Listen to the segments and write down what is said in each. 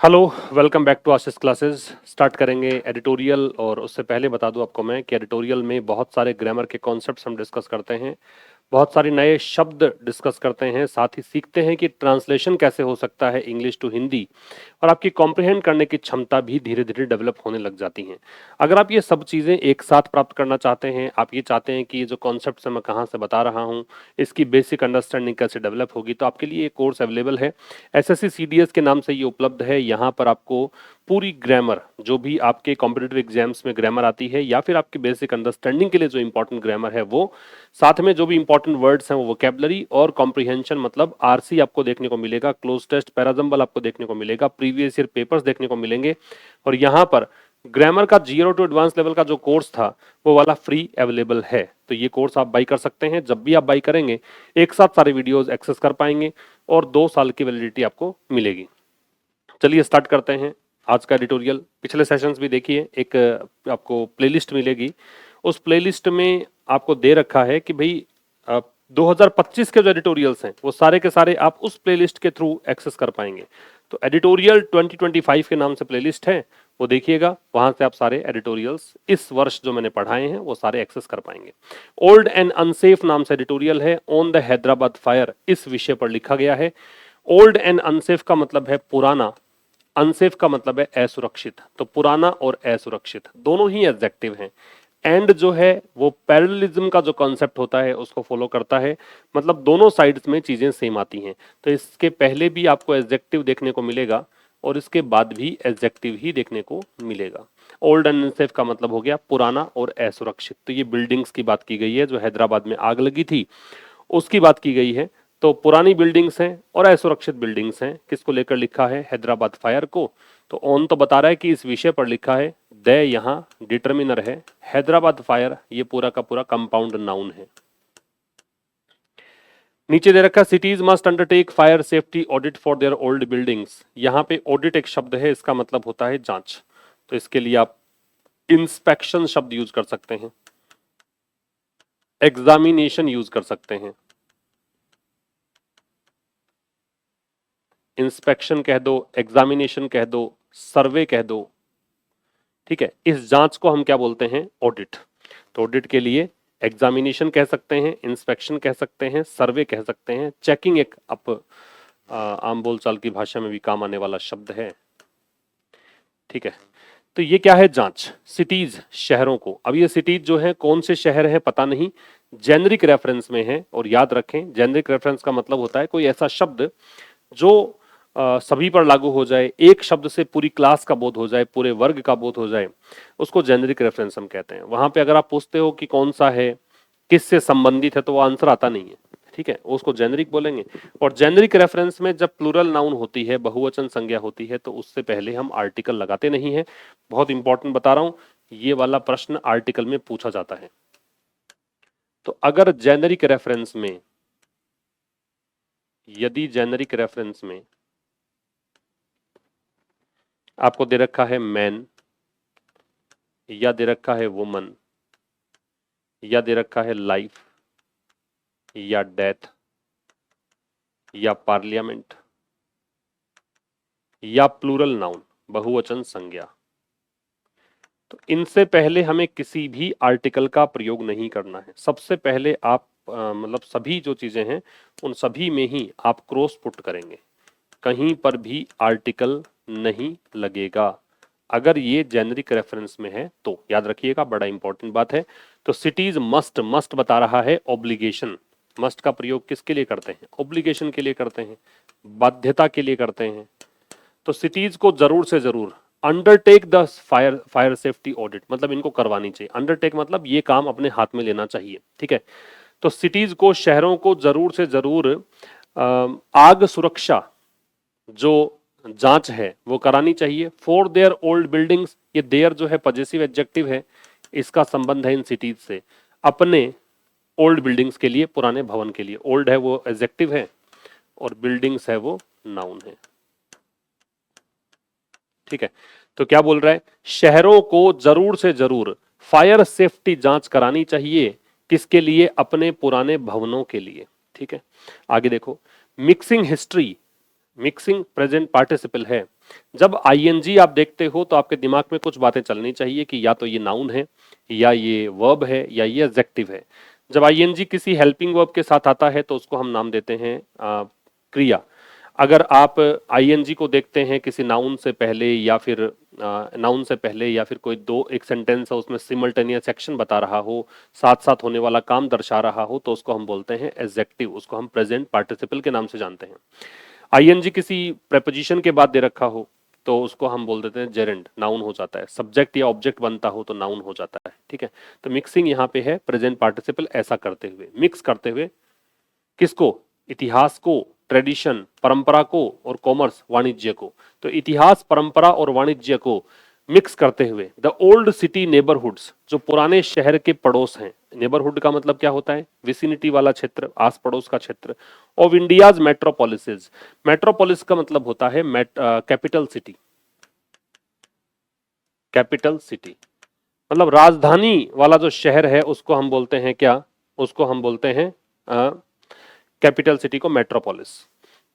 Hello, welcome back to Ashish classes. Start करेंगे editorial और उससे पहले बता दूं आपको मैं कि एडिटोरियल में बहुत सारे ग्रामर के कॉन्सेप्ट्स हम डिस्कस करते हैं, बहुत सारे नए शब्द डिस्कस करते हैं, साथ ही सीखते हैं कि ट्रांसलेशन कैसे हो सकता है इंग्लिश टू हिंदी, और आपकी कॉम्प्रिहेंड करने की क्षमता भी धीरे धीरे डेवलप होने लग जाती हैं। अगर आप ये सब चीज़ें एक साथ प्राप्त करना चाहते हैं, आप ये चाहते हैं कि ये जो कॉन्सेप्ट्स मैं कहाँ से बता रहा हूँ, इसकी बेसिक अंडरस्टैंडिंग कैसे डेवलप होगी, तो आपके लिए ये कोर्स अवेलेबल है। एसएससी सीडीएस के नाम से ये उपलब्ध है। यहाँ पर आपको पूरी ग्रामर, जो भी आपके कॉम्पिटिटिव एग्जाम्स में ग्रामर आती है या फिर आपकी बेसिक अंडरस्टैंडिंग के लिए जो इंपॉर्टेंट ग्रामर है वो, साथ में जो भी इंपॉर्टेंट वर्ड्स हैं वो वोकैबुलरी और कॉम्प्रिहेंशन मतलब आरसी आपको देखने को मिलेगा, क्लोज टेस्ट पैराजंबल आपको देखने को मिलेगा, प्रीवियस ईयर पेपर्स देखने को मिलेंगे। और यहाँ पर ग्रामर का 0 टू एडवांस लेवल का जो कोर्स था वो वाला फ्री अवेलेबल है। तो ये कोर्स आप बाई कर सकते हैं। जब भी आप बाई करेंगे एक साथ सारे वीडियोस एक्सेस कर पाएंगे और 2 साल की वैलिडिटी आपको मिलेगी। चलिए स्टार्ट करते हैं आज का एडिटोरियल। पिछले सेशंस भी देखिए, एक आपको प्लेलिस्ट मिलेगी। उस प्लेलिस्ट में आपको दे रखा है कि भाई 2025 के जो एडिटोरियल्स हैं वो सारे के सारे आप उस प्लेलिस्ट के थ्रू एक्सेस कर पाएंगे। तो एडिटोरियल 2025 के नाम से प्लेलिस्ट है, वो देखिएगा, वहां से आप सारे एडिटोरियल्स इस वर्ष जो मैंने पढ़ाए हैं वो सारे एक्सेस कर पाएंगे। ओल्ड एंड अनसेफ नाम से एडिटोरियल है, ऑन द हैदराबाद फायर, इस विषय पर लिखा गया है। ओल्ड एंड अनसेफ का मतलब है पुराना, अनसेफ का मतलब है असुरक्षित। तो पुराना और असुरक्षित दोनों ही एडजेक्टिव हैं। एंड जो है वो पैरेललिज्म का जो कॉन्सेप्ट होता है उसको फॉलो करता है, मतलब दोनों साइड्स में चीजें सेम आती हैं। तो इसके पहले भी आपको एडजेक्टिव देखने को मिलेगा और इसके बाद भी एडजेक्टिव ही देखने को मिलेगा। ओल्ड एंड अनसेफ का मतलब हो गया पुराना और असुरक्षित। तो ये बिल्डिंग्स की बात की गई है, जो हैदराबाद में आग लगी थी उसकी बात की गई है। तो पुरानी बिल्डिंग्स हैं और असुरक्षित बिल्डिंग्स हैं, किसको लेकर लिखा है? हैदराबाद फायर को। तो ऑन तो बता रहा है कि इस विषय पर लिखा है, द यहाँ डिटर्मिनर है, हैदराबाद फायर ये पूरा का पूरा कंपाउंड नाउन है। नीचे दे रखा cities must undertake fire safety audit for their old buildings. यहाँ पे ऑडिट एक शब्द है, इसका मतलब होता है जांच। तो इसके लिए आप इंस्पेक्शन शब्द यूज कर सकते हैं, एग्जामिनेशन यूज कर सकते हैं, इंस्पेक्शन कह दो, एग्जामिनेशन कह दो, सर्वे कह दो। ठीक है, इस जांच को हम क्या बोलते हैं? ऑडिट। तो ऑडिट के लिए एग्जामिनेशन कह सकते हैं, इंस्पेक्शन कह सकते हैं, सर्वे कह सकते हैं, चेकिंग एक आम बोलचाल की भाषा में भी काम आने वाला शब्द है। ठीक है, तो ये क्या है? जांच। सिटीज, शहरों को। अब ये सिटीज जो है कौन से शहर है पता नहीं, जेनरिक रेफरेंस में है। और याद रखें, जेनरिक रेफरेंस का मतलब होता है कोई ऐसा शब्द जो सभी पर लागू हो जाए, एक शब्द से पूरी क्लास का बोध हो जाए, पूरे वर्ग का बोध हो जाए, उसको जेनरिक रेफरेंस हम कहते हैं। वहां पे अगर आप पूछते हो कि कौन सा है, किससे संबंधित है, तो वो आंसर आता नहीं है। ठीक है, उसको जेनरिक बोलेंगे। और जेनरिक रेफरेंस में जब प्लूरल नाउन होती है, बहुवचन संज्ञा होती है, तो उससे पहले हम आर्टिकल लगाते नहीं है। बहुत इंपॉर्टेंट बता रहा हूं, ये वाला प्रश्न आर्टिकल में पूछा जाता है। तो अगर जेनरिक रेफरेंस में, यदि जेनरिक रेफरेंस में आपको दे रखा है मैन, या दे रखा है वुमन, या दे रखा है लाइफ, या डेथ, या पार्लियामेंट, या प्लूरल नाउन बहुवचन संज्ञा, तो इनसे पहले हमें किसी भी आर्टिकल का प्रयोग नहीं करना है। सबसे पहले आप मतलब सभी जो चीजें हैं उन सभी में ही आप क्रॉस पुट करेंगे, कहीं पर भी आर्टिकल नहीं लगेगा अगर ये जेनरिक रेफरेंस में है तो। याद रखिएगा, बड़ा इंपॉर्टेंट बात है। तो सिटीज मस्ट, मस्ट बता रहा है ऑब्लिगेशन। मस्ट का प्रयोग किसके लिए करते हैं? ऑब्लिगेशन के लिए करते हैं, बाध्यता के लिए करते हैं। तो सिटीज को जरूर से जरूर undertake the fire safety audit, मतलब इनको करवानी चाहिए। अंडरटेक मतलब ये काम अपने हाथ में लेना चाहिए। ठीक है, तो सिटीज को, शहरों को जरूर से जरूर आग सुरक्षा जो जांच है वो करानी चाहिए। फॉर देयर ओल्ड बिल्डिंग्स, ये देयर जो है पजेसिव एडजेक्टिव है, इसका संबंध है इन सिटीज से। अपने ओल्ड बिल्डिंग्स के लिए, पुराने भवन के लिए। ओल्ड है वो एडजेक्टिव है और बिल्डिंग्स है वो नाउन है। ठीक है, तो क्या बोल रहा है? शहरों को जरूर से जरूर फायर सेफ्टी जांच करानी चाहिए। किसके लिए? अपने पुराने भवनों के लिए। ठीक है, आगे देखो, mixing history, mixing present participle है, जब आईएनजी आप देखते हो तो आपके दिमाग में कुछ बातें चलनी चाहिए कि या तो ये नाउन है, या ये वर्ब है, या ये एडजेक्टिव है। जब आईएनजी किसी हेल्पिंग वर्ब के साथ आता है तो उसको हम नाम देते हैं क्रिया। अगर आप आईएनजी को देखते हैं किसी नाउन से पहले, या फिर नाउन से पहले, या फिर कोई दो एक सेंटेंस है उसमें सिमल्टेनियस एक्शन बता रहा हो, साथ साथ होने वाला काम दर्शा रहा हो, तो उसको हम बोलते हैं एडजेक्टिव। उसको हम प्रेजेंट पार्टिसिपल के नाम से जानते हैं। आईएनजी किसी प्रेपोजिशन के बाद दे रखा हो तो उसको हम बोल देते हैं जेरेंड, नाउन हो जाता है। सब्जेक्ट या ऑब्जेक्ट बनता हो तो नाउन हो जाता है। ठीक है, तो मिक्सिंग यहाँ पे है प्रेजेंट पार्टिसिपल ऐसा करते हुए, मिक्स करते हुए किसको? इतिहास को, ट्रेडिशन परंपरा को, और कॉमर्स वाणिज्य को। तो इतिहास, परंपरा और वाणिज्य को मिक्स करते हुए द ओल्ड सिटी नेबरहुड्स, जो पुराने शहर के पड़ोस हैं। नेबरहुड का मतलब क्या होता है? विसिनिटी वाला क्षेत्र, आस पड़ोस का क्षेत्र। ऑफ इंडियाज मेट्रोपोलिसेस, मेट्रोपोलिस का मतलब होता है कैपिटल सिटी। कैपिटल सिटी मतलब राजधानी वाला जो शहर है उसको हम बोलते हैं क्या? उसको हम बोलते हैं कैपिटल सिटी को मेट्रोपोलिस।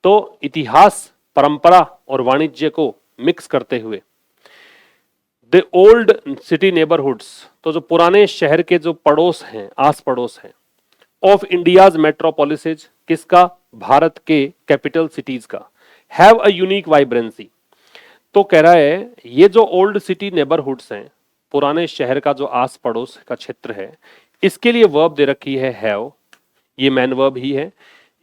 तो इतिहास, परंपरा और वाणिज्य को मिक्स करते हुए द ओल्ड सिटी नेबरहुड्स, तो जो पुराने शहर के जो पड़ोस हैं, आस पड़ोस हैं, ऑफ इंडियाज मेट्रोपोलिसेज, किसका? भारत के कैपिटल सिटीज का, हैव अ यूनिक वाइब्रेंसी। तो कह रहा है ये जो ओल्ड सिटी नेबरहुड्स हैं, पुराने शहर का जो आस पड़ोस का क्षेत्र है, इसके लिए वर्ब दे रखी है हैव, ये मैन वर्ब ही है।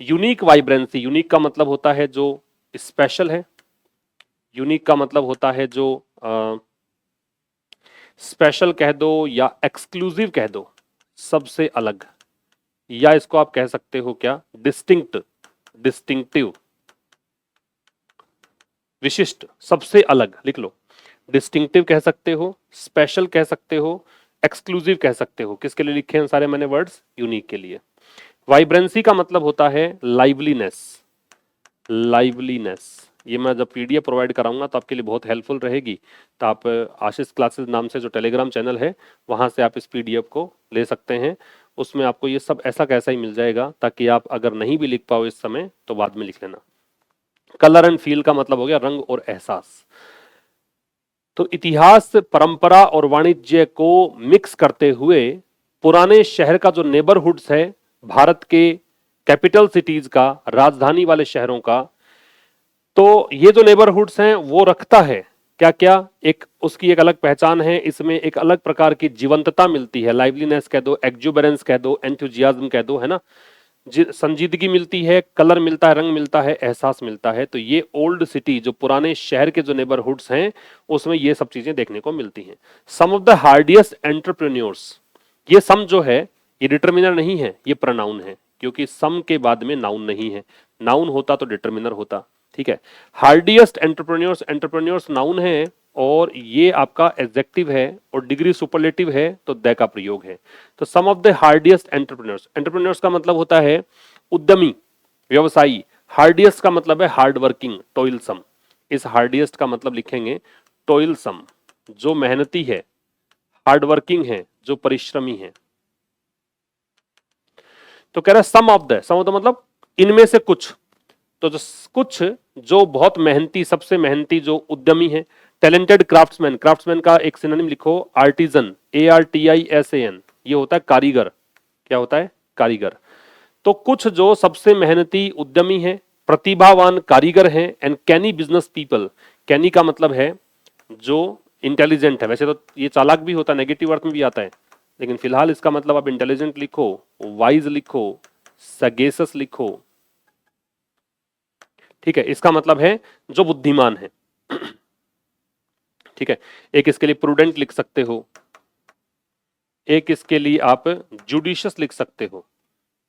यूनिक वाइब्रेंसी, यूनिक का मतलब होता है जो स्पेशल है, यूनिक का मतलब होता है जो स्पेशल कह दो या एक्सक्लूसिव कह दो, सबसे अलग, या इसको आप कह सकते हो क्या? डिस्टिंक्ट, डिस्टिंक्टिव, विशिष्ट, सबसे अलग, लिख लो। डिस्टिंक्टिव कह सकते हो, स्पेशल कह सकते हो, एक्सक्लूसिव कह सकते हो। किसके लिए लिखे हैं सारे मैंने वर्ड्स? यूनिक के लिए। वाइब्रेंसी का मतलब होता है लाइवलीनेस, लाइवलीनेस। ये मैं जब पीडीएफ प्रोवाइड कराऊंगा तो आपके लिए बहुत हेल्पफुल रहेगी। तो आप आशीष क्लासेस नाम से जो टेलीग्राम चैनल है वहां से आप इस पीडीएफ को ले सकते हैं। उसमें आपको ये सब ऐसा कैसा ही मिल जाएगा, ताकि आप अगर नहीं भी लिख पाओ इस समय तो बाद में लिख लेना। कलर एंड फील का मतलब हो गया रंग और एहसास। तो इतिहास, परंपरा और वाणिज्य को मिक्स करते हुए पुराने शहर का जो नेबरहुड्स है, भारत के कैपिटल सिटीज का, राजधानी वाले शहरों का, तो ये जो नेबरहुड्स हैं वो रखता है क्या क्या? एक उसकी एक अलग पहचान है, इसमें एक अलग प्रकार की जीवंतता मिलती है। लाइवलीनेस कह दो, एक्जुबरेंस कह दो, एंथुजियाज्म कह दो, है ना? संजीदगी मिलती है, कलर मिलता है, रंग मिलता है, एहसास मिलता है। तो ये ओल्ड सिटी, जो पुराने शहर के जो नेबरहुड्स हैं, उसमें ये सब चीजें देखने को मिलती हैं। सम ऑफ द हार्डिएस्ट एंटरप्रेन्योर्स, ये सम जो है ये डिटर्मिनर नहीं है, ये प्रनाउन है, क्योंकि सम के बाद में नाउन नहीं है। नाउन होता तो डिटर्मिनर होता। ठीक है, हार्डिएस्ट एंटरप्रेन्योर्स, एंटरप्रेन्योर्स नाउन है और ये आपका एडजेक्टिव है, और डिग्री सुपरलेटिव है तो द का प्रयोग है। तो सम ऑफ द हार्डिएस्ट एंटरप्रेन्योर्स, एंटरप्रेन्योर्स का मतलब होता है उद्यमी, व्यवसायी। हार्डिएस्ट का मतलब है हार्ड वर्किंग, टोइलसम। इस हार्डिएस्ट का मतलब लिखेंगे टोइलसम, जो मेहनती है, हार्ड वर्किंग है, जो परिश्रमी है। तो कह रहा है सम ऑफ द मतलब इनमें से कुछ। तो जो कुछ जो बहुत मेहनती, सबसे मेहनती जो उद्यमी है। टैलेंटेड क्राफ्ट्समैन, क्राफ्ट्समैन का एक सिनोनिम लिखो आर्टिजन, ARTISAN, ये होता है कारीगर। क्या होता है? कारीगर। तो कुछ जो सबसे मेहनती उद्यमी है, प्रतिभावान कारीगर हैं, एंड कैनी बिजनेस पीपल। कैनी का मतलब है जो इंटेलिजेंट है, वैसे तो ये चालाक भी होता है, नेगेटिव अर्थ में भी आता है, लेकिन फिलहाल इसका मतलब आप इंटेलिजेंट लिखो, वाइज लिखो, सगेसस लिखो। ठीक है, इसका मतलब है जो बुद्धिमान है। ठीक है, एक इसके लिए प्रूडेंट लिख सकते हो, एक इसके लिए आप जुडिशियस लिख सकते हो।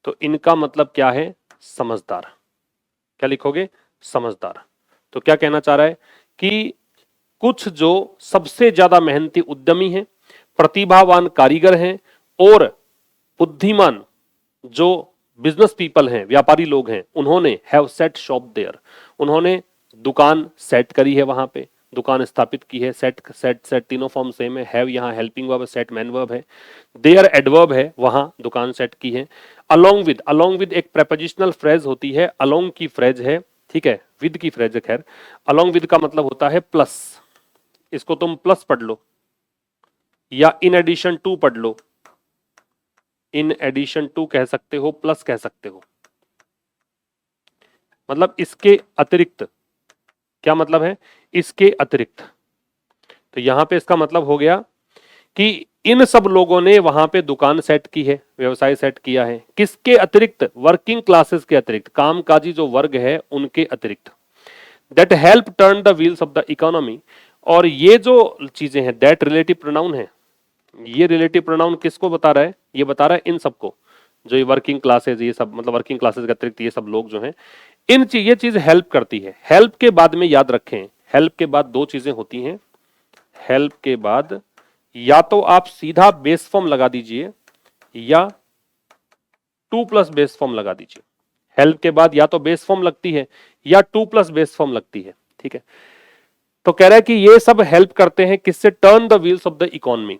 तो इनका मतलब क्या है? समझदार। क्या लिखोगे? समझदार। तो क्या कहना चाह रहा है कि कुछ जो सबसे ज्यादा मेहनती उद्यमी हैं, प्रतिभावान कारीगर हैं, और बुद्धिमान जो बिजनेस पीपल हैं, व्यापारी लोग हैं, उन्होंने हैव सेट शॉप देयर, उन्होंने दुकान सेट करी है, वहां पे दुकान स्थापित की है। सेट सेट सेट तीनों फॉर्म सेम है। हैव यहाँ हेल्पिंग वर्ब है, सेट मैन वर्ब है, देयर एडवर्ब है, वहां दुकान सेट की है। अलोंग विद एक प्रेपोजिशनल फ्रेज होती है, अलोंग की फ्रेज है। ठीक है, विद की फ्रेज है। खैर, अलोंग विद का मतलब होता है प्लस, इसको तुम प्लस पढ़ लो या इन एडिशन टू पढ़ लो, इन एडिशन टू कह सकते हो, प्लस कह सकते हो, मतलब इसके अतिरिक्त। क्या मतलब है? इसके अतिरिक्त। तो यहां पे इसका मतलब हो गया कि इन सब लोगों ने वहां पे दुकान सेट की है, व्यवसाय सेट किया है, किसके अतिरिक्त? वर्किंग क्लासेस के अतिरिक्त, कामकाजी जो वर्ग है उनके अतिरिक्त। That help turn the wheels of the economy. और ये जो चीजें हैं, दैट रिलेटिव प्रोनाउन है, ये रिलेटिव प्रोनाउन किसको बता रहा है? ये बता रहा है इन सबको, जो ये वर्किंग क्लासेस, ये सब मतलब वर्किंग क्लासेस के अतिरिक्त ये सब लोग जो हैं, इन ये चीज हेल्प करती है। हेल्प के बाद में याद रखें, हेल्प के बाद दो चीजें होती हैं। हेल्प के बाद या तो आप सीधा बेस फॉर्म लगा दीजिए या टू प्लस बेस फॉर्म लगा दीजिए। हेल्प के बाद या तो बेस फॉर्म लगती है या टू प्लस बेस फॉर्म लगती है। ठीक है, तो कह रहा है कि ये सब हेल्प करते हैं किससे? Turn the wheels of the economy.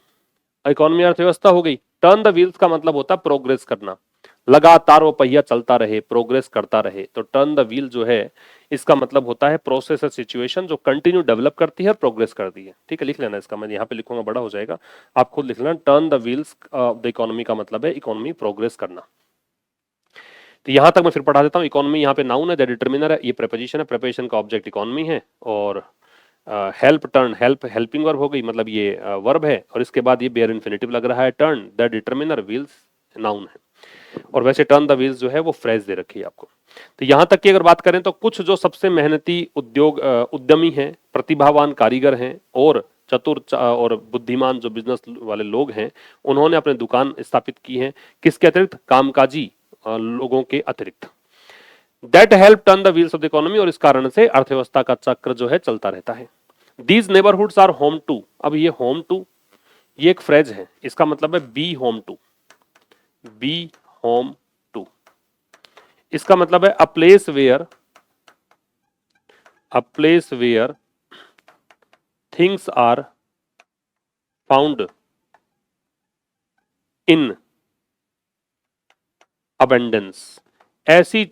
Economy अर्थव्यवस्था हो गई। टर्न द व्हील्स का मतलब होता है प्रोग्रेस करना, लगातार वो पहिया चलता रहे, प्रोग्रेस करता रहे। तो टर्न द व्हील जो है, इसका मतलब होता है प्रोसेस, सिचुएशन जो कंटिन्यू डेवलप करती है, प्रोग्रेस करती है। ठीक है, लिख लेना इसका, मैं यहाँ पे लिखूंगा, बड़ा हो जाएगा, आप खुद लिख लेना। Turn the wheels of the economy का मतलब है इकोनॉमी प्रोग्रेस करना। तो यहां तक मैं फिर पढ़ा देता हूँ। इकोनॉमी यहाँ पे नाउन है, दैट डिटरमिनर है, ये प्रेपोजिशन है, प्रेपोजिशन का ऑब्जेक्ट इकोनॉमी है। और help, turn, help helping verb हो गई, मतलब ये वर्ब है, और इसके बाद ये बेयर इन्फिनिटिव लग रहा है, turn the determiner, wheels noun है। और वैसे टर्न द व्हील्स जो है वो फ्रेज दे रखी है आपको। तो यहां तक की अगर बात करें तो कुछ जो सबसे मेहनती उद्यमी हैं, प्रतिभावान कारीगर हैं और चतुर और बुद्धिमान जो बिजनेस वाले लोग हैं, उन्होंने अपने दुकान स्थापित की है, किसके अतिरिक्त? कामकाजी लोगों के अतिरिक्त। That help turn the wheels of the economy, और इस कारण से अर्थव्यवस्था का चक्र जो है चलता रहता है। These neighbourhoods are home to. अब ये होम टू, ये एक फ्रेज है, इसका मतलब है be home to, be home to. इसका मतलब है a place where things are found in abundance. ऐसी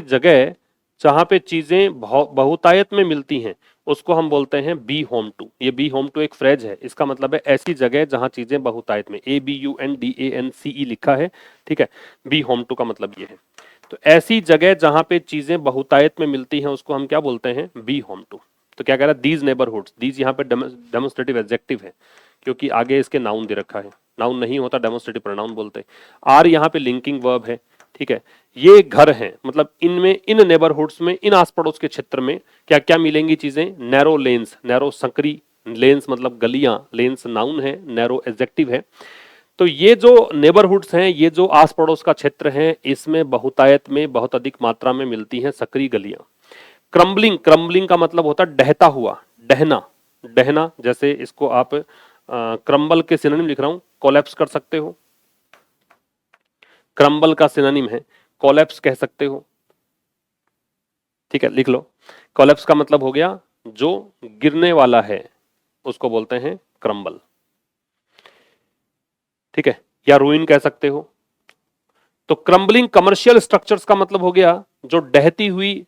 जगह जहां पे चीजें बहुतायत में मिलती हैं, उसको हम बोलते हैं बी होम टू। ये बी होम टू एक फ्रेज है, इसका मतलब है ऐसी जगह जहां चीजें बहुतायत में, ABUNDANCE लिखा है। ठीक है, बी होम टू का मतलब ये है। तो ऐसी जगह जहां पे चीजें बहुतायत में मिलती हैं, उसको हम क्या बोलते हैं? Be home to. तो क्या कह रहा है? दीज नेबरहुड्स, दीज यहाँ पे डेमोस्ट्रेटिव एडजेक्टिव है, क्योंकि आगे इसके नाउन दे रखा है। नाउन नहीं होता डेमोस्ट्रेटिव प्रोनाउन बोलते हैं। आर यहाँ पे लिंकिंग वर्ब है। ठीक है, ये घर हैं, मतलब इनमें, इन नेबरहुड्स में, इन आस पड़ोस के क्षेत्र में क्या क्या मिलेंगी चीजें? नैरो लेन्स, नैरो संकरी, लेन्स मतलब गलियां, लेन्स नाउन है, नैरो एडजेक्टिव है। तो ये जो नेबरहुड्स हैं, ये जो आस पड़ोस का क्षेत्र है, इसमें बहुतायत में बहुत अधिक मात्रा में मिलती हैं सकरी गलियां। क्रम्बलिंग, क्रम्बलिंग का मतलब होता है डहता हुआ, डहना, डहना। जैसे इसको आप क्रम्बल के सिनोनिम लिख रहा हूं, कोलैप्स कर सकते हो। क्रम्बल का सिनोनिम है कोलैप्स, कह सकते हो। ठीक है, लिख लो। कोलैप्स का मतलब हो गया जो गिरने वाला है, उसको बोलते हैं क्रम्बल। ठीक है, या रूइन कह सकते हो। तो क्रम्बलिंग कमर्शियल स्ट्रक्चर्स का मतलब हो गया जो डहती हुई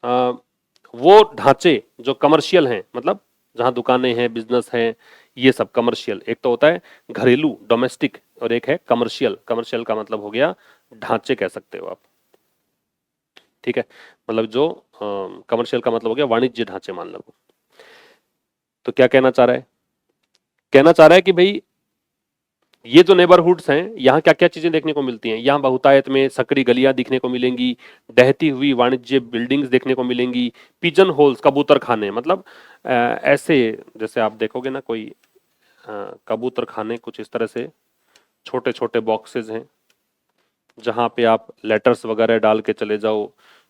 वो ढांचे जो कमर्शियल हैं, मतलब जहां दुकानें हैं, बिजनेस हैं, ये सब कमर्शियल। एक तो होता है घरेलू, डोमेस्टिक, और एक है कमर्शियल। कमर्शियल का मतलब हो गया ढांचे, कह सकते हो आप। ठीक है, मतलब जो कमर्शियल का मतलब हो गया वाणिज्य ढांचे, मान लो। तो क्या कहना चाह रहा है? कहना चाह रहा है कि भाई ये जो नेबरहुड्स हैं, यहाँ क्या क्या चीजें देखने को मिलती हैं? यहाँ बहुतायत में सकरी गलियां दिखने को मिलेंगी, डहती हुई वाणिज्य बिल्डिंग्स देखने को मिलेंगी, पिजन होल्स, कबूतर खाने, मतलब ऐसे, जैसे आप देखोगे ना कोई कबूतर खाने, कुछ इस तरह से छोटे छोटे बॉक्सेस हैं, जहाँ पे आप लेटर्स वगैरह डाल के चले जाओ।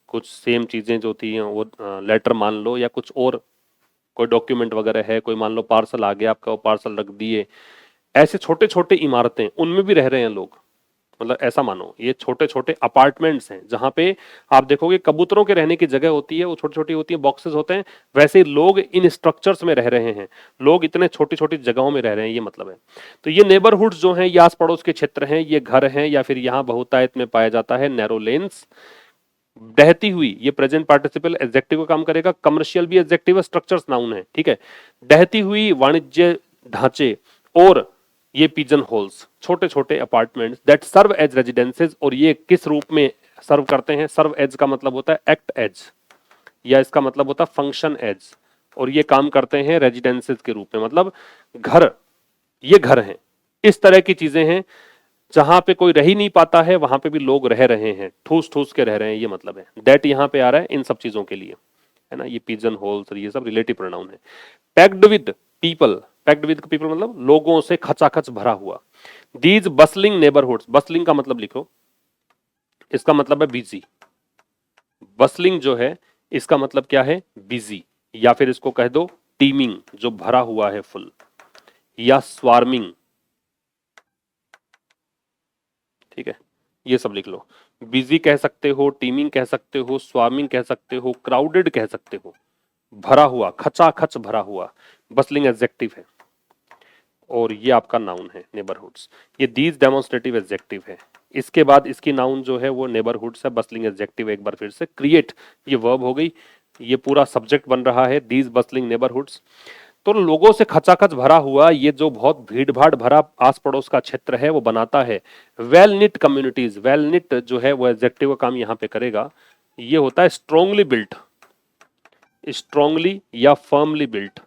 कुछ सेम चीजें जो होती हैं वो लेटर मान लो, या कुछ और कोई डॉक्यूमेंट वगैरह है, कोई मान लो पार्सल आ गया आपका, वो पार्सल रख दिए। ऐसे छोटे छोटे इमारतें, उनमें भी रह रहे हैं लोग। मतलब ऐसा मानो ये छोटे छोटे अपार्टमेंट्स हैं, जहां पे आप देखोगे कबूतरों के रहने की जगह होती है, वो छोटी छोटी होती है, बॉक्सेस होते हैं, वैसे ही लोग इन स्ट्रक्चर्स में रह रहे हैं। लोग इतने छोटी छोटी जगहों में रह रहे हैं, ये मतलब है। तो ये नेबरहुड्स जो हैं, ये आस पड़ोस के क्षेत्र हैं, ये घर हैं, या फिर यहाँ बहुतायत में पाया जाता है नैरो लेन्स, बहती हुई, ये प्रेजेंट पार्टिसिपल एडजेक्टिव का काम करेगा। कमर्शियल भी एडजेक्टिव है, स्ट्रक्चर्स नाउन है, ठीक है। बहती हुई वाणिज्य ढांचे, और ये पिजन होल्स, छोटे छोटे apartments that serve as residences, और ये किस रूप में सर्व करते हैं? सर्व एज का मतलब होता है एक्ट एज, या इसका मतलब होता है फंक्शन एज, और ये काम करते हैं रेजिडेंसेज के रूप में, मतलब घर, ये घर हैं। इस तरह की चीजें हैं जहां पे कोई रह ही नहीं पाता है, वहां पे भी लोग रह रहे हैं, ठूस ठूस के रह रहे हैं, ये मतलब है। दैट यहां पे आ रहा है इन सब चीजों के लिए, है ना। ये पिजन होल्स, ये सब रिलेटिव प्रोनाउन है। Packed with people, packed with people मतलब लोगों से खचाखच भरा हुआ। दीज बसलिंग नेबरहुड्स, बसलिंग का मतलब लिखो, इसका मतलब है बिजी। बसलिंग जो है इसका मतलब क्या है? बिजी, या फिर इसको कह दो टीमिंग, जो भरा हुआ है फुल, या स्वार्मिंग, ठीक है। ये सब लिख लो। बिजी कह सकते हो, टीमिंग कह सकते हो, स्वार्मिंग कह सकते हो, क्राउडेड कह सकते हो, भरा हुआ, खचाखच भरा हुआ, बसलिंग एडजेक्टिव है। और ये आपका नाउन है नेबरहुड्स। ये दीज डेमोन्स्ट्रेटिव एडजेक्टिव है। इसके बाद इसकी नाउन जो है वो नेबरहुड्स है, बसलिंग एडजेक्टिव। एक बार फिर से क्रिएट, ये वर्ब हो गई, ये पूरा सब्जेक्ट बन रहा है दीज बसलिंग नेबरहुड्स। तो लोगों से खचाखच भरा हुआ ये जो बहुत भीड़ भाड़ भरा आस पड़ोस का क्षेत्र है वो बनाता है well knit communities. Well knit जो है वो एडजेक्टिव का काम यहाँ पे करेगा। ये होता है स्ट्रांगली बिल्ट, स्ट्रांगली या फर्मली बिल्ट,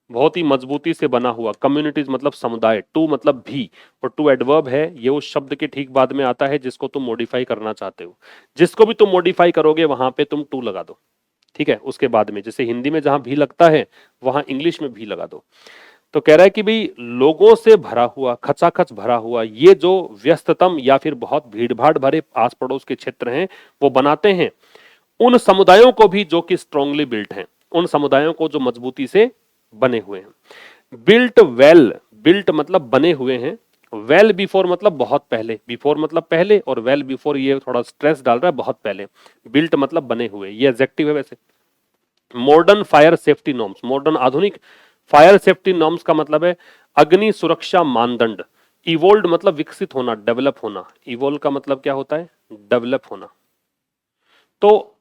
बहुत ही मजबूती से बना हुआ। कम्युनिटीज मतलब समुदाय, टू मतलब भी, और टू एडवर्ब है, ये उस शब्द के ठीक बाद में आता है जिसको तुम मॉडिफाई करना चाहते हो। जिसको भी तुम मॉडिफाई करोगे वहां पे तुम टू लगा दो, ठीक है। उसके बाद में जैसे हिंदी में जहां भी लगता है वहां इंग्लिश में भी लगा दो। तो कह रहा है कि भाई लोगों से भरा हुआ, खचाखच भरा हुआ ये जो व्यस्ततम या फिर बहुत भीड़ भाड़ भरे आस पड़ोस के क्षेत्र हैं वो बनाते हैं उन समुदायों को भी जो कि स्ट्रांगली बिल्ट हैं, उन समुदायों को जो मजबूती से बने हुए हैं। बिल्ट वेल, बिल्ट मतलब बने हुए हैं, वेल बिफोर मतलब बहुत पहले, बिफोर मतलब पहले, और वेल बिफोर ये थोड़ा स्ट्रेस डाल रहा है, बहुत पहले। बिल्ट मतलब बने हुए, ये एडजेक्टिव है वैसे। Modern fire safety norms, modern आधुनिक फायर सेफ्टी नॉर्म्स का मतलब है अग्नि सुरक्षा मानदंड। इवोल्ड मतलब विकसित होना, डेवलप होना। इवोल्व का मतलब क्या होता है? डेवलप होना। तो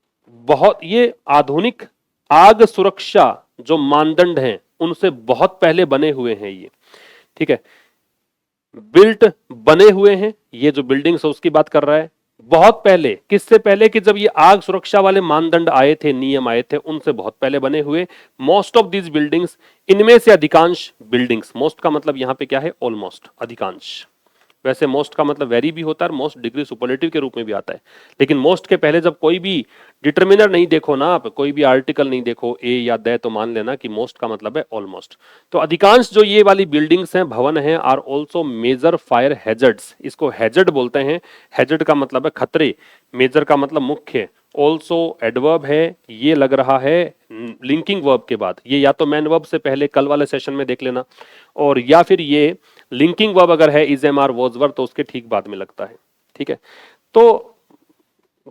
बहुत ये आधुनिक आग सुरक्षा जो मानदंड हैं उनसे बहुत पहले बने हुए हैं ये, ठीक है। बिल्ट बने हुए हैं, ये जो बिल्डिंग्स है उसकी बात कर रहा है। बहुत पहले, किससे पहले? कि जब ये आग सुरक्षा वाले मानदंड आए थे, नियम आए थे, उनसे बहुत पहले बने हुए। मोस्ट ऑफ दीज बिल्डिंग्स, इनमें से अधिकांश बिल्डिंग्स, मोस्ट का मतलब यहां पे क्या है? ऑलमोस्ट, अधिकांश। वैसे मोस्ट का मतलब वेरी भी होता है और मोस्ट डिग्री सुपरलेटिव के रूप में भी आता है, लेकिन मोस्ट के पहले जब कोई भी डिटर्मिनर नहीं देखो ना आप, कोई भी आर्टिकल नहीं देखो ए या द, तो मान लेना कि मोस्ट का मतलब है ऑलमोस्ट। तो अधिकांश जो ये वाली बिल्डिंग्स हैं, भवन हैं, are also major fire hazards. इसको हैजर्ड बोलते हैं। हैजर्ड का मतलब है खतरे, मेजर का मतलब मुख्य, ऑल्सो एडवर्ब है। ये लग रहा है लिंकिंग वर्ब के बाद, ये या तो मैन वर्ब से पहले कल वाले सेशन में देख लेना, और या फिर ये लिंकिंग वर्ब अगर है is am are was were तो उसके ठीक बाद में लगता है, ठीक है। तो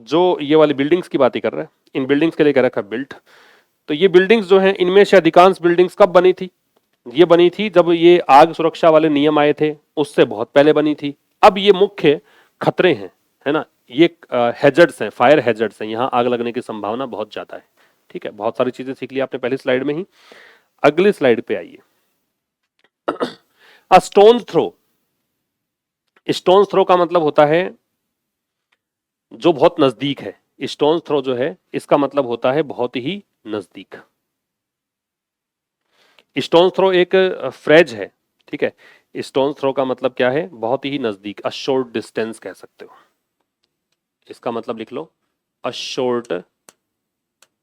जो ये वाली बिल्डिंग्स की बात ही कर रहा है, इन बिल्डिंग्स के लिए कह रखा है बिल्ट। तो ये बिल्डिंग्स जो हैं इनमें से अधिकांश बिल्डिंग्स कब बनी थी? ये बनी थी जब ये आग सुरक्षा वाले नियम आए थे, उससे बहुत पहले बनी थी। अब ये मुख्य खतरे हैं, है ना, ये हैजर्ड्स हैं, फायर हैजर्ड्स हैं, यहाँ आग लगने की संभावना बहुत ज्यादा है, ठीक है। बहुत सारी चीजें सीख ली आपने पहली स्लाइड में ही। अगली स्लाइड पे आइए। A stone throw, stone throw का मतलब होता है जो बहुत नजदीक है। स्टोन थ्रो जो है इसका मतलब होता है बहुत ही नजदीक। स्टोन थ्रो एक फ्रेज है, ठीक है। स्टोन थ्रो का मतलब क्या है? बहुत ही नजदीक, अ शॉर्ट डिस्टेंस कह सकते हो। इसका मतलब लिख लो, अ शॉर्ट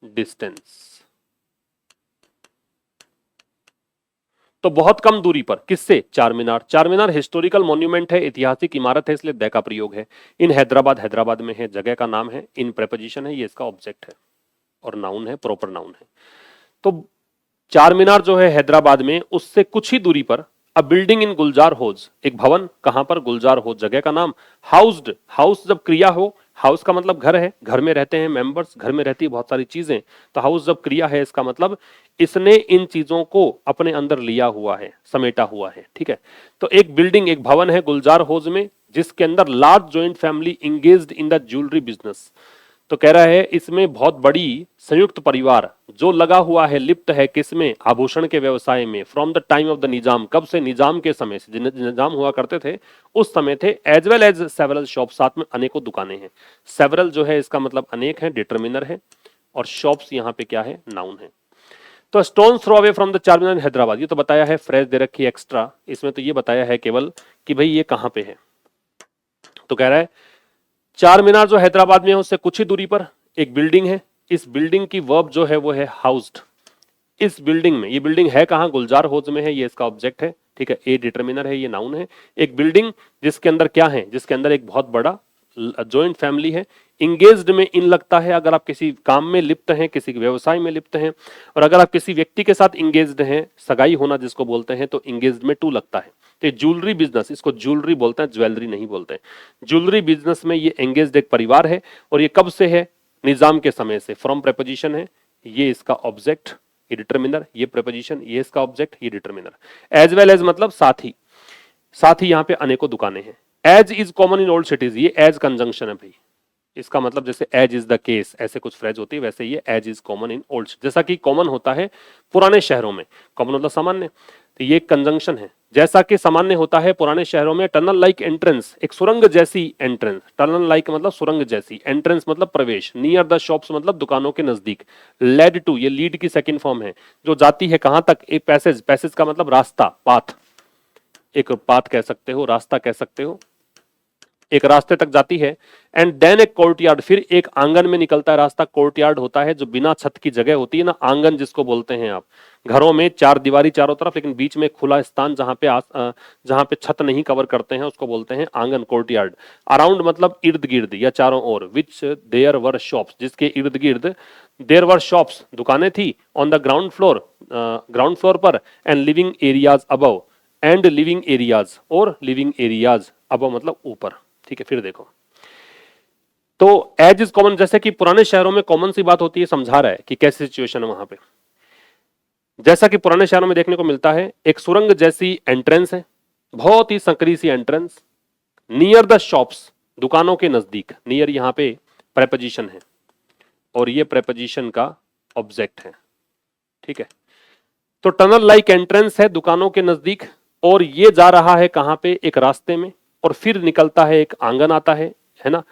डिस्टेंस। तो बहुत कम दूरी पर, किससे? चार मीनार। चार मीनार हिस्टोरिकल मॉन्यूमेंट है, ऐतिहासिक इमारत है, इसलिए द का प्रयोग है। इन हैदराबाद, हैदराबाद में है, जगह का नाम है। इन प्रेपोजिशन है, ये इसका ऑब्जेक्ट है, और नाउन है, प्रॉपर नाउन है। तो चार मीनार जो है हैदराबाद में, उससे कुछ ही दूरी पर अ बिल्डिंग इन गुलजार होज, एक भवन, कहां पर? गुलजार होज, जगह का नाम। हाउस्ड, हाउस जब क्रिया हो, हाउस का मतलब घर है, घर में रहते हैं मेंबर्स, घर में रहती है बहुत सारी चीजें, तो हाउस जब क्रिया है इसका मतलब इसने इन चीजों को अपने अंदर लिया हुआ है, समेटा हुआ है, ठीक है। तो एक बिल्डिंग, एक भवन है गुलजार होज में, जिसके अंदर large joint family engaged in the jewellery business. तो कह रहा है इसमें बहुत बड़ी संयुक्त परिवार जो लगा हुआ है, लिप्त है किसमें, आभूषण के व्यवसाय में, from the time of the Nizam, कब से, निजाम के समय से, निजाम हुआ करते थे उस समय थे, as well as several shop, साथ में अनेकों दुकानें हैं। सेवरल जो है इसका मतलब अनेक है, डिटर्मिनर है, और शॉप्स यहाँ पे क्या है, नाउन है। तो stone throw away from the Charminar in Hyderabad, ये तो बताया है, फ्रेज दे रखी एक्स्ट्रा, इसमें तो ये बताया है केवल कि भाई ये कहां पे है। तो कह रहा है चार मीनार जो हैदराबाद में है उससे कुछ ही दूरी पर एक बिल्डिंग है, इस बिल्डिंग की वर्ब जो है वो है हाउस्ड। इस बिल्डिंग में, ये बिल्डिंग है कहां, गुलजार हौज में है, ये इसका ऑब्जेक्ट है, ठीक है, ए डिटर्मिनर है, ये नाउन है। एक बिल्डिंग जिसके अंदर क्या है, जिसके अंदर एक बहुत बड़ा जॉइंट फैमिली है। इंगेज्ड में इन लगता है अगर आप किसी काम में लिप्त हैं, किसी व्यवसाय में लिप्त हैं, और अगर आप किसी व्यक्ति के साथ इंगेज्ड हैं, सगाई होना जिसको बोलते हैं, तो इंगेज्ड में टू लगता है। तो ज्वेलरी बिजनेस, इसको ज्वेलरी बोलते हैं, ज्वेलरी नहीं बोलते हैं। ज्वेलरी बिजनेस में ये एंगेज्ड एक परिवार है, और ये कब से है, निजाम के समय से। फ्रॉम प्रेपोजिशन है, ये इसका ऑब्जेक्ट, ये डिटर्मिनर, ये प्रेपोजिशन, ये इसका ऑब्जेक्ट, ये डिटर्मिनर। एज वेल एज मतलब साथ ही, साथ ही यहाँ पे अनेकों दुकानें हैं। As is common in old cities, ये एज कंजंक्शन है भाई, इसका मतलब जैसे एज इज द केस, ऐसे कुछ फ्रेज होती है, वैसे ये as is common in old, जैसा कि कॉमन होता है पुराने शहरों में, कॉमन मतलब सामान्य, तो ये एक कंजंक्शन है। जैसा कि सामान्य होता है पुराने शहरों में, टनल लाइक एंट्रेंस, एक सुरंग जैसी एंट्रेंस, टनल लाइक मतलब सुरंग जैसी, एंट्रेंस मतलब प्रवेश, नियर द शॉप्स मतलब दुकानों के नजदीक, लेड टू, ये लीड की सेकंड फॉर्म है, जो जाती है कहां तक, एक पैसेज, पैसेज का मतलब रास्ता, पाथ, एक पाथ कह सकते हो, रास्ता कह सकते हो, एक रास्ते तक जाती है। एंड देन एक कोर्टयार्ड, फिर एक आंगन में निकलता है रास्ता। कोर्टयार्ड होता है जो बिना छत की जगह होती है ना, आंगन जिसको बोलते हैं आप, घरों में चार दीवारी चारों तरफ, लेकिन बीच में खुला स्थान जहां पे जहां पे छत नहीं कवर करते हैं उसको बोलते हैं आंगन, कोर्टयार्ड। अराउंड मतलब इर्द गिर्द या चारों ओर, विच देयर वर शॉप्स, जिसके इर्द गिर्द, देयर वर शॉप्स, दुकानें थी, on the ground floor, ground floor पर, and living areas above, and living areas, और लिविंग एरियाज अबव मतलब ऊपर, ठीक है। फिर देखो, तो एज इज कॉमन, जैसे कि पुराने शहरों में कॉमन सी बात होती है, समझा रहा है कि कैसी सिचुएशन है वहां पे। जैसा कि पुराने शहरों में देखने को मिलता है, एक सुरंग जैसी एंट्रेंस है, बहुत ही संकरी सी एंट्रेंस, नियर द शॉप्स, दुकानों के नजदीक, नियर यहां पे प्रेपोजिशन है, और ये प्रेपोजिशन का ऑब्जेक्ट है, ठीक है। तो टनल लाइक एंट्रेंस है दुकानों के नजदीक, और ये जा रहा है कहां पे, एक रास्ते में, और फिर निकलता है, एक आंगन आता है ना,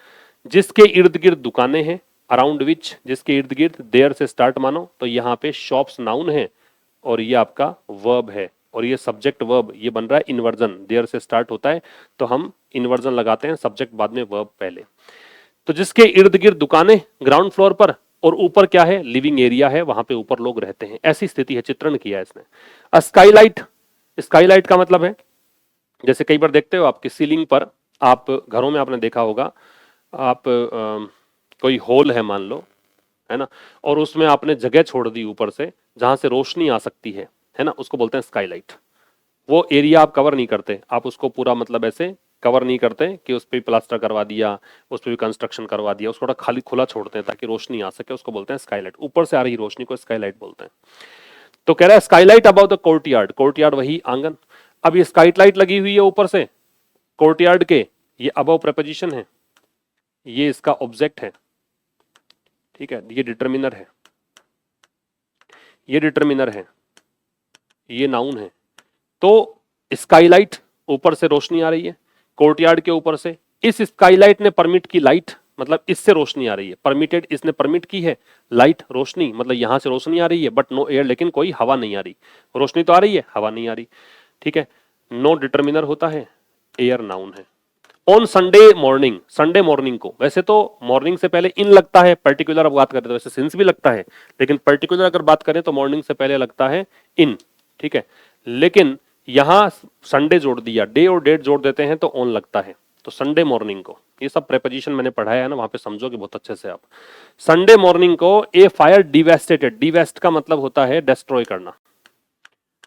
जिसके इर्द गिर्द दुकानें हैं, अराउंड विच, जिसके इर्द गिर्द, देयर से स्टार्ट मानो, तो यहाँ पे शॉप्स नाउन है, और ये आपका वर्ब है, और ये सब्जेक्ट वर्ब, ये बन रहा है इन्वर्जन, देयर से स्टार्ट होता है तो हम इन्वर्जन लगाते हैं, सब्जेक्ट बाद में वर्ब पहले। तो जिसके इर्द गिर्द दुकानें, ग्राउंड फ्लोर पर, और ऊपर क्या है, लिविंग एरिया है, वहां पे ऊपर लोग रहते हैं, ऐसी स्थिति है, चित्रण किया है इसने। स्काईलाइट, स्काईलाइट का मतलब है, जैसे कई बार देखते हो आपकी सीलिंग पर, आप घरों में आपने देखा होगा, आप कोई हॉल है मान लो, है ना, और उसमें आपने जगह छोड़ दी ऊपर से जहां से रोशनी आ सकती है ना, उसको बोलते हैं स्काईलाइट। वो एरिया आप कवर नहीं करते, आप उसको पूरा मतलब ऐसे कवर नहीं करते कि उस पर प्लास्टर करवा दिया, उस पर भी कंस्ट्रक्शन करवा दिया, उसको थोड़ा खाली खुला छोड़ते हैं ताकि रोशनी आ सके, उसको बोलते हैं स्काईलाइट। ऊपर से आ रही रोशनी को स्काईलाइट बोलते हैं। तो कह रहा है Skylight about the courtyard, courtyard वही आंगन। अब ये स्काईलाइट लगी हुई है ऊपर से कोर्टयार्ड के, ये अबव प्रेपोजिशन है, ये इसका ऑब्जेक्ट है, ठीक है, ये डिटर्मिनर है, ये डिटर्मिनर है, ये नाउन है। तो स्काईलाइट, ऊपर से रोशनी आ रही है कोर्टयार्ड के ऊपर से, इस स्काईलाइट ने परमिट की लाइट, मतलब इससे रोशनी आ रही है, परमिटेड, इसने परमिट की है लाइट, रोशनी, मतलब यहां से रोशनी आ रही है, बट नो एयर, लेकिन कोई हवा नहीं आ रही, रोशनी तो आ रही है, हवा नहीं आ रही, ठीक है। नो डिटर्मिनर होता है, एयर नाउन है। On Sunday morning, Sunday morning को, वैसे तो मॉर्निंग से पहले इन लगता है, पर्टिकुलर बात करें तो वैसे सिंस भी लगता है, लेकिन पर्टिकुलर अगर बात करें तो मॉर्निंग से पहले लगता है इन, ठीक है। लेकिन यहां संडे जोड़ दिया, डे और डेट जोड़ देते हैं तो ऑन लगता है, तो संडे मॉर्निंग को, ये सब प्रेपोजिशन मैंने पढ़ाया है ना, वहां पे समझोगे बहुत अच्छे से आप। संडे मॉर्निंग को ए फायर डिवेस्टेटेड, डिवेस्ट का मतलब होता है डेस्ट्रॉय करना,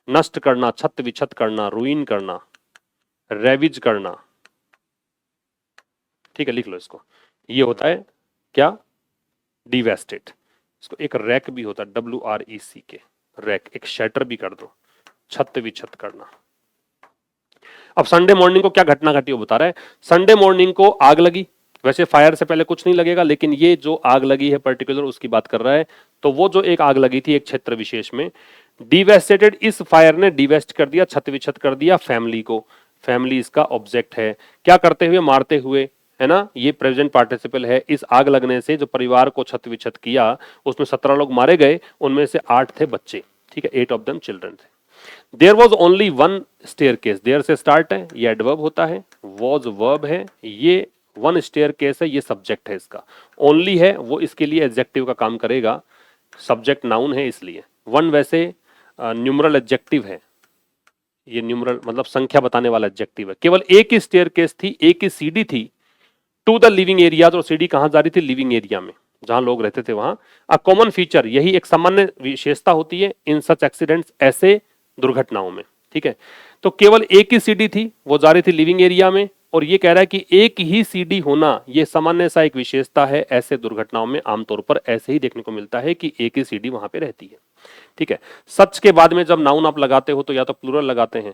नष्ट करना, छत विछत करना, रुइन करना, रेविज करना, ठीक है, लिख लो इसको, ये होता है क्या, डिवेस्टेड। इसको एक रैक भी होता है, WREC, रैक, एक शटर भी कर दो, छत विछत करना। अब संडे मॉर्निंग को क्या घटना घटी वो बता रहा है। संडे मॉर्निंग को आग लगी, वैसे फायर से पहले कुछ नहीं लगेगा, लेकिन ये जो आग लगी है पर्टिकुलर उसकी बात कर रहा है। तो वो जो एक आग लगी थी एक क्षेत्र विशेष में, डिवेस्टेड, इस फायर ने डिवेस्ट कर दिया, छत विछत कर दिया फैमिली को। फैमिली इसका ऑब्जेक्ट है। क्या करते हुए? मारते हुए, है ना, ये प्रेजेंट पार्टिसिपल है। इस आग लगने से जो परिवार को छत विछत किया उसमें 17 लोग मारे गए, उनमें से 8 थे बच्चे, ठीक है, 8 ऑफ देम चिल्ड्रन थे। There was only one staircase, there से स्टार्ट है, ये एडवर्ब होता है, वॉज वर्ब है, ये वन स्टेयरकेस है, ये सब्जेक्ट है इसका। ओनली है वो इसके लिए एडजेक्टिव का काम करेगा, सब्जेक्ट नाउन है इसलिए। वन वैसे न्यूमरल एडजेक्टिव है, ये न्यूमरल मतलब संख्या बताने वाला एडजेक्टिव है। केवल एक ही स्टेयरकेस थी, एक ही सीढ़ी थी टू द लिविंग एरिया, और सीढ़ी कहां जा रही थी? लिविंग एरिया में, जहां लोग रहते थे वहां। अ कॉमन फीचर, यही एक सामान्य विशेषता होती है इन सच एक्सीडेंट्स, ऐसे दुर्घटनाओं में, ठीक है। तो केवल एक ही सीढ़ी थी, वो जा रही थी लिविंग एरिया में, और ये कह रहा है कि एक ही सीढ़ी होना ये सामान्य सा एक विशेषता है, ऐसे दुर्घटनाओं में आमतौर पर ऐसे ही देखने को मिलता है कि एक ही सीढ़ी वहां पे रहती है, ठीक है। सच के बाद में जब नाउन आप लगाते हो तो या तो प्लूरल लगाते हैं,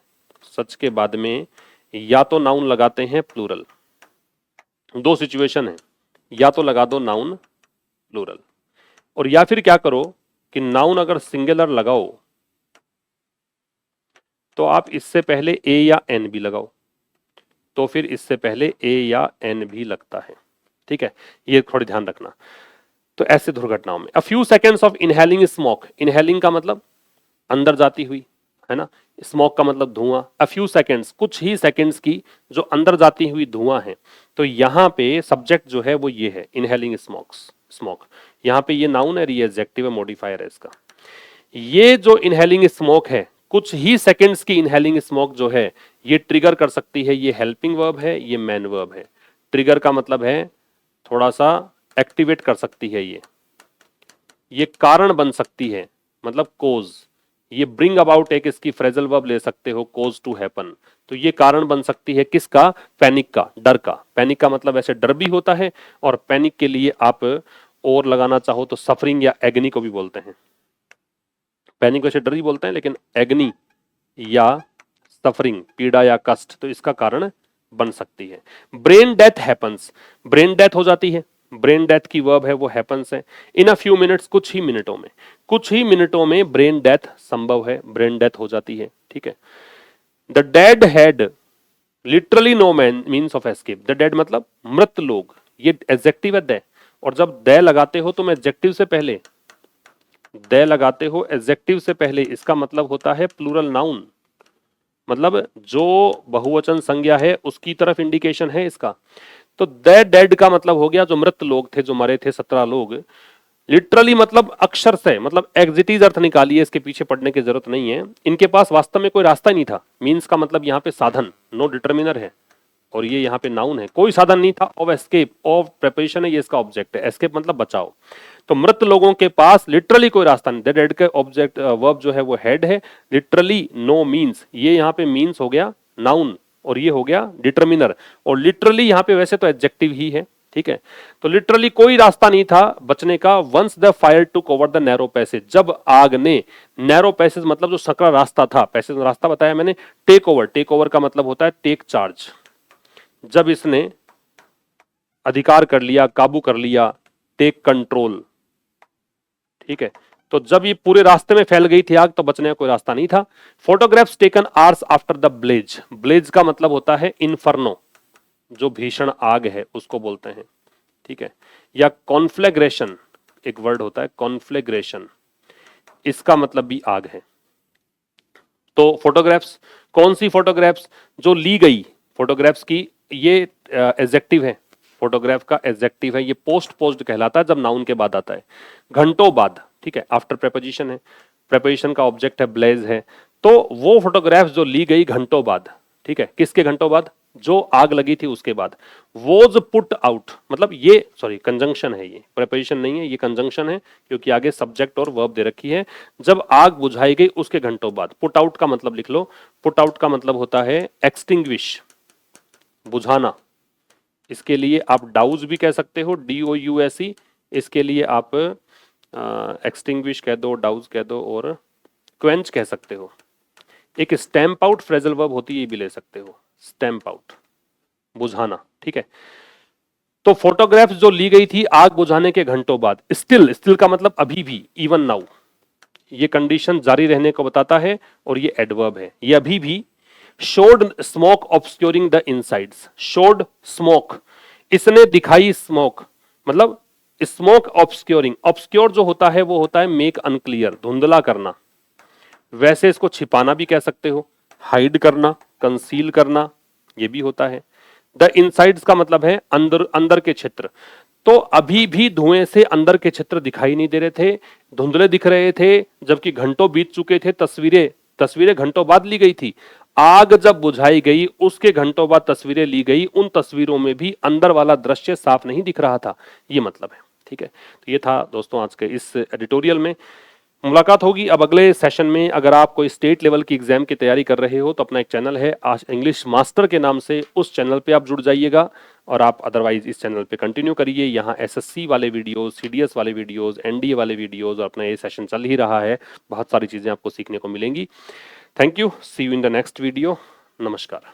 सच के बाद में या तो नाउन लगाते हैं प्लूरल। दो सिचुएशन है, या तो लगा दो नाउन प्लूरल, और या फिर क्या करो कि नाउन अगर सिंगुलर लगाओ तो आप इससे पहले ए या एन भी लगाओ, तो फिर इससे पहले ए या एन भी लगता है, ठीक है, ये थोड़ी ध्यान रखना। तो ऐसे दुर्घटनाओं में a few seconds of inhaling smoke, inhaling का मतलब अंदर जाती हुई, है ना, स्मोक का मतलब धुआं। अ फ्यू सेकेंड्स, कुछ ही सेकेंड्स की जो अंदर जाती हुई धुआं है। तो यहाँ पे सब्जेक्ट जो है वो ये है, इनहेलिंग स्मोक्स, स्मोक। यहाँ पे ये नाउन है, ये एडजेक्टिव है, मॉडिफायर है इसका। ये जो इनहेलिंग स्मोक है, कुछ ही सेकेंड्स की इनहेलिंग स्मोक जो है, ये ट्रिगर कर सकती है, ये हेल्पिंग वर्ब है, ये मैन वर्ब है। ट्रिगर का मतलब है थोड़ा सा एक्टिवेट कर सकती है, ये कारण बन सकती है, मतलब कोज। ये ब्रिंग अबाउट एक इसकी फ्रेजल वर्ब ले सकते हो, कोज टू हैपन। तो ये कारण बन सकती है किसका? पैनिक का, डर का। पैनिक का मतलब ऐसे डर भी होता है, और पैनिक के लिए आप और लगाना चाहो तो सफरिंग या एग्नी को भी बोलते हैं। पैनिक वैसे डर ही बोलते हैं, लेकिन एग्नी या सफरिंग, पीड़ा या कष्ट, तो इसका कारण बन सकती है। Brain death happens, brain death हो जाती है, ब्रेन डेथ की वर्ब है वो हैपन्स है। इन अ फ्यू मिनट्स, कुछ ही मिनटों में, कुछ ही मिनटों में ब्रेन डेथ संभव है, ब्रेन डेथ हो जाती है, ठीक है। The dead had literally no man means of escape, the dead मतलब मृत लोग, ये एडजेक्टिव है दे, और जब दे लगाते हो तो मैं एडजेक्टिव से पहले, दे लगाते हो एडजेक्टिव से पहले, इसका मतलब होता है प्लूरल नाउन, मतलब जो बहुवचन संज्ञा है उसकी तरफ इंडिकेशन है इसका। तो द डेड का मतलब हो गया जो मृत लोग थे, जो मरे थे 17 लोग। लिटरली मतलब अक्षर से, मतलब एग्जिटीज अर्थ निकालिए, इसके पीछे पढ़ने की जरूरत नहीं है। इनके पास वास्तव में कोई रास्ता नहीं था, मीन्स का मतलब यहाँ पे साधन, नो डिटर्मिनर है, और ये यहाँ पे नाउन है, कोई साधन नहीं था। ऑफ एस्केप, ऑफ प्रिपरेशन है, ये इसका ऑब्जेक्ट है, एस्केप मतलब बचाओ। तो मृत लोगों के पास लिटरली कोई रास्ता नहीं, डेड का ऑब्जेक्ट वर्ब जो है वो हेड है। लिटरली नो मीन्स, ये यहाँ पे मीन्स हो गया नाउन, और ये हो गया डिटर्मिनर, और लिटरली यहाँ पे वैसे तो एडजेक्टिव ही है, ठीक है। तो लिटरली कोई रास्ता नहीं था बचने का। Once the fire took over the narrow passage, जब आग ने, नैरो पैसेज मतलब जो सकरा रास्ता था, पैसेज रास्ता बताया मैंने। टेक ओवर, टेक ओवर का मतलब होता है टेक चार्ज, जब इसने अधिकार कर लिया, काबू कर लिया, टेक कंट्रोल, ठीक है। तो जब ये पूरे रास्ते में फैल गई थी आग तो बचने का कोई रास्ता नहीं था। Photographs taken hours after the blaze, blaze का मतलब होता है इन्फर्नो, जो भीषण आग है उसको बोलते हैं, ठीक है। या कॉन्फ्लेग्रेशन, एक वर्ड होता है कॉन्फ्लेग्रेशन, इसका मतलब भी आग है। तो फोटोग्राफ्स, कौन सी फोटोग्राफ्स? जो ली गई फोटोग्राफ्स की, ये एडजेक्टिव है, फोटोग्राफ का एडजेक्टिव है, ये पोस्ट पोज्ड कहलाता है जब नाउन के बाद आता है, घंटों बाद, ठीक है। आफ्टर प्रेपोजिशन है, प्रेपोजिशन का ऑब्जेक्ट है ब्लेज है। तो वो फोटोग्राफ्स जो ली गई घंटों बाद, ठीक है, किसके घंटों बाद? जो आग लगी थी उसके बाद। वॉज पुट आउट मतलब ये, सॉरी कंजंक्शन है, ये प्रेपोजिशन नहीं है, ये कंजंक्शन है, क्योंकि आगे सब्जेक्ट और वर्ब दे रखी है। जब आग बुझाई गई उसके घंटों बाद। पुट आउट का मतलब लिख लो, पुट आउट का मतलब होता है एक्सटिंग्विश, बुझाना। इसके लिए आप डाउज भी कह सकते हो, DOUSE। इसके लिए आप एक्सटिंग्विश कह दो, डाउज कह दो, और क्वेंच कह सकते हो। एक स्टैम्प आउट फ्रेजल वर्ब होती है, ये भी ले सकते हो, स्टैम्प आउट, बुझाना, ठीक है। तो फोटोग्राफ्स जो ली गई थी आग बुझाने के घंटों बाद, स्टिल का मतलब अभी भी, इवन नाउ, ये कंडीशन जारी रहने को बताता है और ये एडवर्ब है, ये अभी भी। Showed smoke obscuring the insides, showed smoke, इसने दिखाई स्मोक, मतलब स्मोक ऑब्सक्यूरिंग, ऑब्सक्योर जो होता है वो होता है मेक अनक्लियर, धुंधला करना, वैसे इसको छिपाना भी कह सकते हो, हाइड करना, कंसील करना, ये भी होता है। द इनसाइड्स का मतलब है अंदर, अंदर के क्षेत्र। तो अभी भी धुएं से अंदर के क्षेत्र दिखाई नहीं दे रहे थे, धुंधले दिख रहे थे, जबकि घंटों बीत चुके थे, तस्वीरें घंटों बाद ली गई थी। आग जब बुझाई गई उसके घंटों बाद तस्वीरें ली गई, उन तस्वीरों में भी अंदर वाला दृश्य साफ नहीं दिख रहा था, ये मतलब है। ठीक है, तो ये था दोस्तों आज के इस एडिटोरियल में। मुलाकात होगी अब अगले सेशन में। अगर आप कोई स्टेट लेवल की एग्जाम की तैयारी कर रहे हो तो अपना एक चैनल है आज इंग्लिश मास्टर के नाम से, उस चैनल पे आप जुड़ जाइएगा, और आप अदरवाइज इस चैनल पे कंटिन्यू करिए। यहाँ एसएससी वाले वीडियोस, सीडीएस वाले वीडियोस, एनडीए वाले वीडियोस, और अपना ये सेशन चल ही रहा है, बहुत सारी चीजें आपको सीखने को मिलेंगी। Thank you, see you in the next video, नमस्कार।